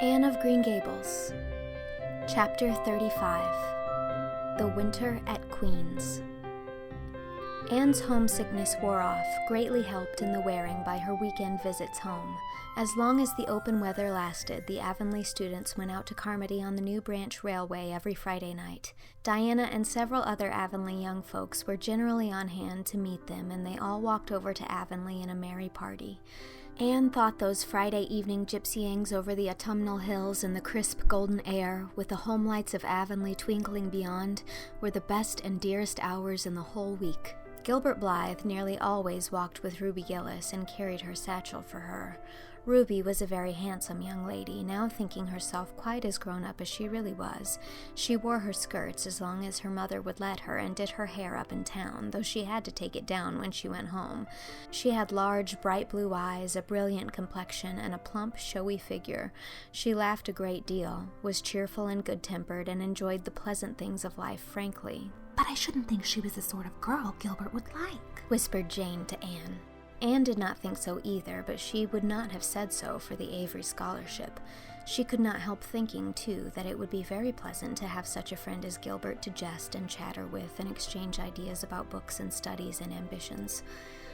Anne of Green Gables, Chapter 35, The Winter at Queen's. Anne's homesickness wore off, greatly helped in the wearing by her weekend visits home. As long as the open weather lasted, the Avonlea students went out to Carmody on the New Branch Railway every Friday night. Diana and several other Avonlea young folks were generally on hand to meet them, and they all walked over to Avonlea in a merry party. Anne thought those Friday evening gypsyings over the autumnal hills in the crisp golden air, with the home lights of Avonlea twinkling beyond, were the best and dearest hours in the whole week. Gilbert Blythe nearly always walked with Ruby Gillis and carried her satchel for her. Ruby was a very handsome young lady, now thinking herself quite as grown up as she really was. She wore her skirts as long as her mother would let her and did her hair up in town, though she had to take it down when she went home. She had large, bright blue eyes, a brilliant complexion, and a plump, showy figure. She laughed a great deal, was cheerful and good-tempered, and enjoyed the pleasant things of life frankly. "But I shouldn't think she was the sort of girl Gilbert would like," whispered Jane to Anne. Anne did not think so either, but she would not have said so for the Avery scholarship. She could not help thinking, too, that it would be very pleasant to have such a friend as Gilbert to jest and chatter with and exchange ideas about books and studies and ambitions.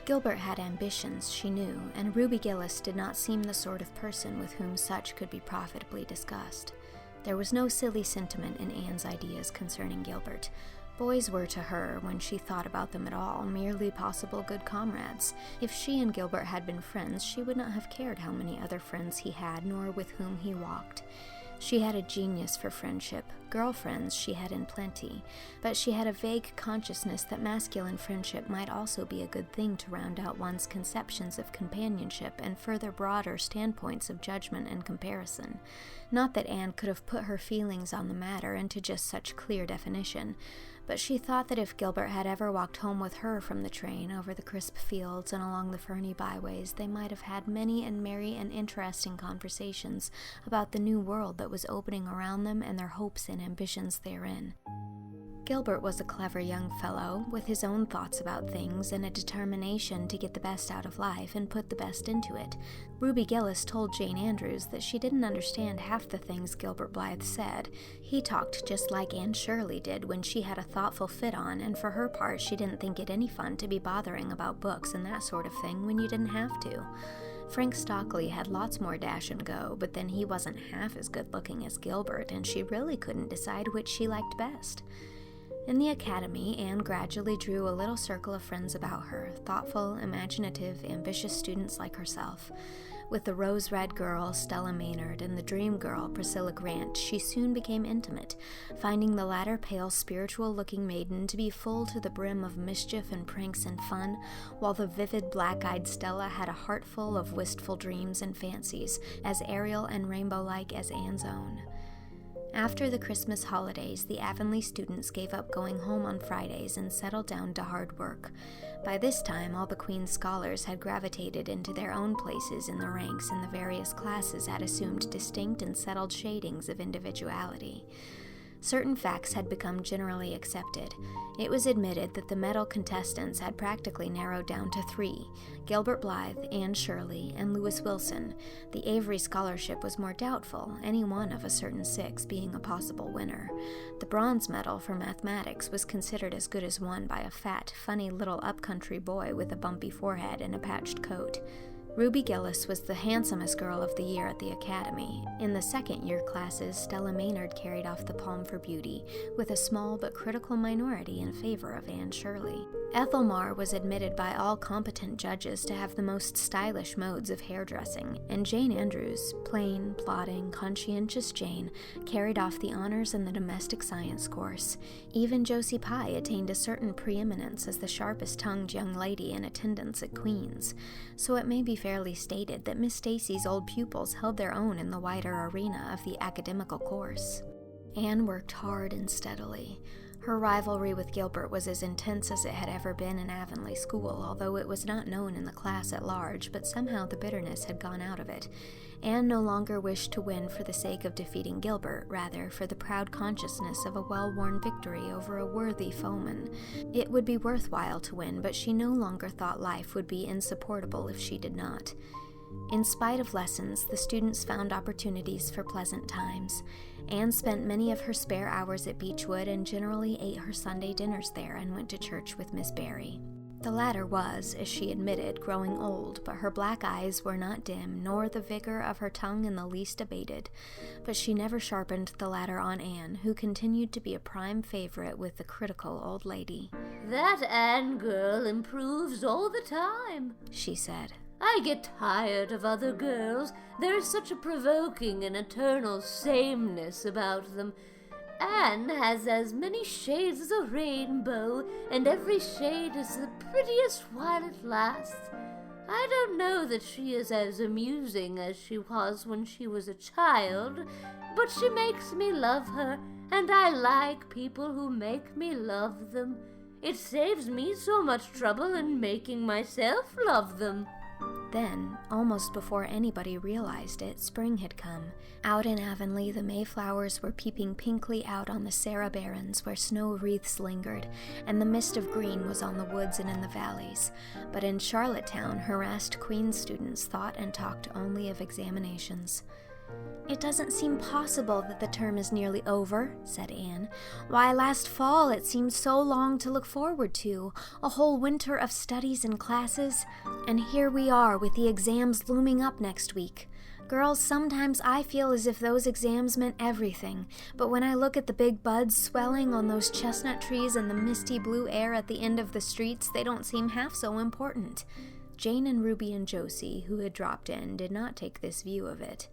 Gilbert had ambitions, she knew, and Ruby Gillis did not seem the sort of person with whom such could be profitably discussed. There was no silly sentiment in Anne's ideas concerning Gilbert. Boys were to her, when she thought about them at all, merely possible good comrades. If she and Gilbert had been friends, she would not have cared how many other friends he had, nor with whom he walked. She had a genius for friendship. Girlfriends she had in plenty, but she had a vague consciousness that masculine friendship might also be a good thing to round out one's conceptions of companionship and further broader standpoints of judgment and comparison. Not that Anne could have put her feelings on the matter into just such clear definition, but she thought that if Gilbert had ever walked home with her from the train over the crisp fields and along the ferny byways, they might have had many and merry and interesting conversations about the new world that was opening around them and their hopes and ambitions therein. Gilbert was a clever young fellow, with his own thoughts about things and a determination to get the best out of life and put the best into it. Ruby Gillis told Jane Andrews that she didn't understand half the things Gilbert Blythe said. He talked just like Anne Shirley did when she had a thoughtful fit on, and for her part she didn't think it any fun to be bothering about books and that sort of thing when you didn't have to. Frank Stockley had lots more dash and go, but then he wasn't half as good-looking as Gilbert, and she really couldn't decide which she liked best. In the academy, Anne gradually drew a little circle of friends about her, thoughtful, imaginative, ambitious students like herself. With the rose-red girl, Stella Maynard, and the dream girl, Priscilla Grant, she soon became intimate, finding the latter pale, spiritual-looking maiden to be full to the brim of mischief and pranks and fun, while the vivid, black-eyed Stella had a heart full of wistful dreams and fancies, as aerial and rainbow-like as Anne's own. After the Christmas holidays, the Avonlea students gave up going home on Fridays and settled down to hard work. By this time, all the Queen's scholars had gravitated into their own places in the ranks, and the various classes had assumed distinct and settled shadings of individuality. Certain facts had become generally accepted. It was admitted that the medal contestants had practically narrowed down to 3, Gilbert Blythe, Anne Shirley, and Lewis Wilson. The Avery scholarship was more doubtful, any one of a certain 6 being a possible winner. The bronze medal for mathematics was considered as good as won by a fat, funny little up-country boy with a bumpy forehead and a patched coat. Ruby Gillis was the handsomest girl of the year at the academy. In the second-year classes, Stella Maynard carried off the palm for beauty, with a small but critical minority in favor of Anne Shirley. Ethel Marr was admitted by all competent judges to have the most stylish modes of hairdressing, and Jane Andrews, plain, plodding, conscientious Jane, carried off the honors in the domestic science course. Even Josie Pye attained a certain preeminence as the sharpest-tongued young lady in attendance at Queen's, so it may be fairly stated that Miss Stacy's old pupils held their own in the wider arena of the academical course. Anne worked hard and steadily. Her rivalry with Gilbert was as intense as it had ever been in Avonlea school, although it was not known in the class at large, but somehow the bitterness had gone out of it. Anne no longer wished to win for the sake of defeating Gilbert, rather for the proud consciousness of a well-won victory over a worthy foeman. It would be worthwhile to win, but she no longer thought life would be insupportable if she did not. In spite of lessons, the students found opportunities for pleasant times. Anne spent many of her spare hours at Beechwood and generally ate her Sunday dinners there and went to church with Miss Barry. The latter was, as she admitted, growing old, but her black eyes were not dim, nor the vigor of her tongue in the least abated. But she never sharpened the latter on Anne, who continued to be a prime favorite with the critical old lady. "That Anne girl improves all the time," she said. "I get tired of other girls. There is such a provoking and eternal sameness about them. Anne has as many shades as a rainbow, and every shade is the prettiest while it lasts. I don't know that she is as amusing as she was when she was a child, but she makes me love her, and I like people who make me love them. It saves me so much trouble in making myself love them." Then, almost before anybody realized it, spring had come. Out in Avonlea, the Mayflowers were peeping pinkly out on the Sarah barrens where snow wreaths lingered, and the mist of green was on the woods and in the valleys. But in Charlottetown, harassed Queen's students thought and talked only of examinations. "It doesn't seem possible that the term is nearly over," said Anne. "Why, last fall it seemed so long to look forward to, a whole winter of studies and classes, and here we are with the exams looming up next week. Girls, sometimes I feel as if those exams meant everything, but when I look at the big buds swelling on those chestnut trees and the misty blue air at the end of the streets, they don't seem half so important." Jane and Ruby and Josie, who had dropped in, did not take this view of it.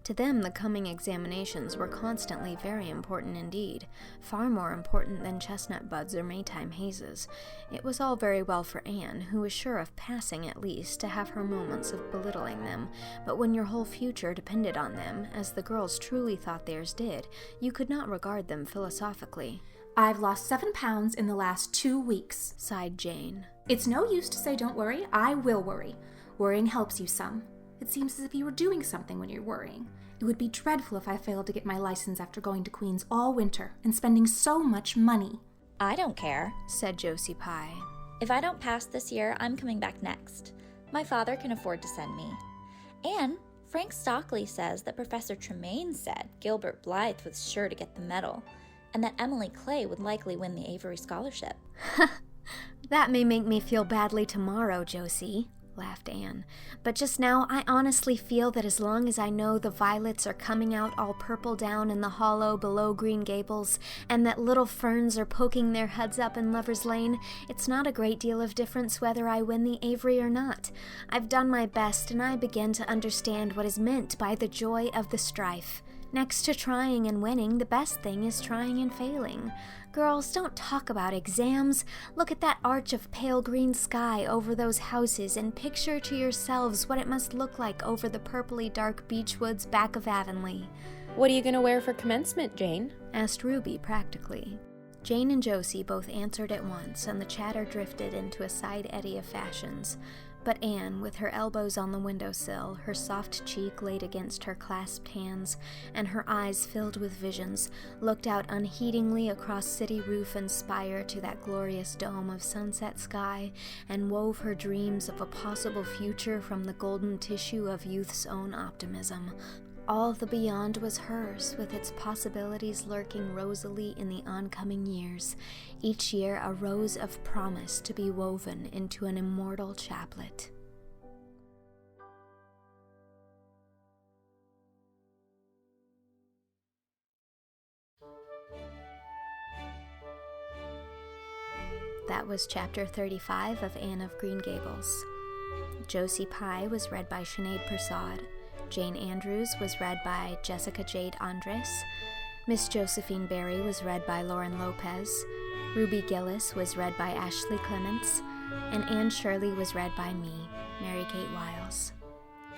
To them, the coming examinations were constantly very important indeed, far more important than chestnut buds or Maytime hazes. It was all very well for Anne, who was sure of passing at least, to have her moments of belittling them, but when your whole future depended on them, as the girls truly thought theirs did, you could not regard them philosophically. "I've lost 7 pounds in the last 2 weeks, sighed Jane. "It's no use to say don't worry. I will worry. Worrying helps you some. It seems as if you were doing something when you're worrying. It would be dreadful if I failed to get my license after going to Queen's all winter and spending so much money." "I don't care," said Josie Pye. "If I don't pass this year, I'm coming back next. My father can afford to send me. And Frank Stockley says that Professor Tremaine said Gilbert Blythe was sure to get the medal, and that Emily Clay would likely win the Avery Scholarship." "That may make me feel badly tomorrow, Josie," laughed Anne. "But just now I honestly feel that as long as I know the violets are coming out all purple down in the hollow below Green Gables, and that little ferns are poking their heads up in Lover's Lane, it's not a great deal of difference whether I win the Avery or not. I've done my best, and I begin to understand what is meant by the joy of the strife. Next to trying and winning, the best thing is trying and failing. Girls, don't talk about exams. Look at that arch of pale green sky over those houses and picture to yourselves what it must look like over the purpley dark beech woods back of Avonlea." "What are you going to wear for commencement, Jane?" asked Ruby practically. Jane and Josie both answered at once, and the chatter drifted into a side eddy of fashions. But Anne, with her elbows on the windowsill, her soft cheek laid against her clasped hands, and her eyes filled with visions, looked out unheedingly across city roof and spire to that glorious dome of sunset sky, and wove her dreams of a possible future from the golden tissue of youth's own optimism. All the beyond was hers, with its possibilities lurking rosily in the oncoming years, each year a rose of promise to be woven into an immortal chaplet. That was Chapter 35 of Anne of Green Gables. Josie Pye was read by Sinéad Persaud. Jane Andrews was read by Jessica Jade Andres. Miss Josephine Barry was read by Lauren Lopez. Ruby Gillis was read by Ashley Clements. And Anne Shirley was read by me, Mary Kate Wiles.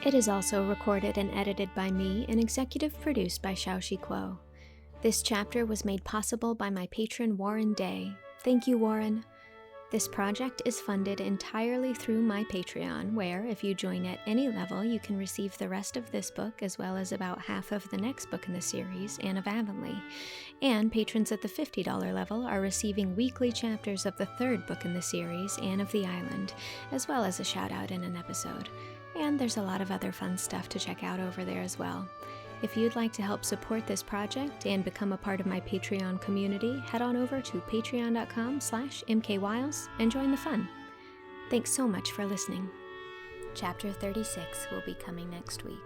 It is also recorded and edited by me and executive produced by Shao. This chapter was made possible by my patron Warren Day. Thank you, Warren. This project is funded entirely through my Patreon, where, if you join at any level, you can receive the rest of this book, as well as about half of the next book in the series, Anne of Avonlea. And patrons at the $50 level are receiving weekly chapters of the third book in the series, Anne of the Island, as well as a shout-out in an episode. And there's a lot of other fun stuff to check out over there as well. If you'd like to help support this project and become a part of my Patreon community, head on over to patreon.com/mkwiles and join the fun. Thanks so much for listening. Chapter 36 will be coming next week.